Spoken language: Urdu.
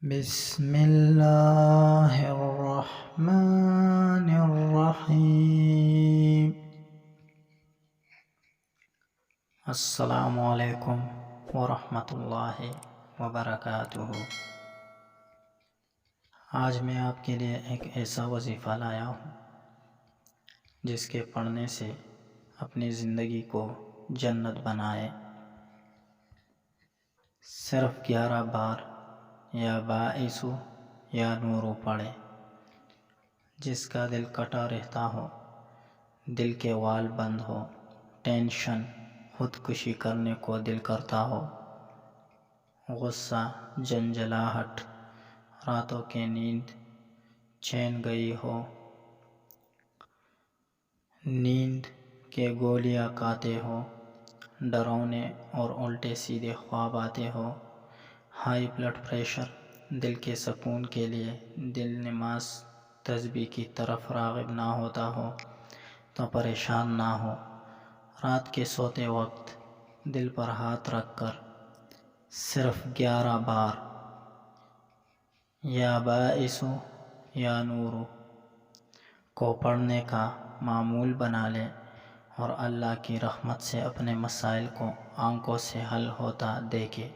بسم اللہ الرحمن الرحیم۔ السلام علیکم ورحمۃ اللہ وبرکاتہ۔ آج میں آپ کے لیے ایک ایسا وظیفہ لایا ہوں جس کے پڑھنے سے اپنی زندگی کو جنت بنائے۔ صرف 11 بار یا باعث یا نور پڑھے۔ جس کا دل کٹا رہتا ہو، دل کے وال بند ہو، ٹینشن، خودکشی کرنے کو دل کرتا ہو، غصہ، جنجلاہٹ، راتوں کی نیند چین گئی ہو، نیند کے گولیاں کھاتے ہو، ڈراونے اور الٹے سیدھے خواب آتے ہو، ہائی بلڈ پریشر، دل کے سکون کے لیے دل نماز تسبیح کی طرف راغب نہ ہوتا ہو تو پریشان نہ ہو۔ رات کے سوتے وقت دل پر ہاتھ رکھ کر صرف 11 بار یا باعث یا نور کو پڑھنے کا معمول بنا لے اور اللہ کی رحمت سے اپنے مسائل کو آنکھوں سے حل ہوتا دیکھے۔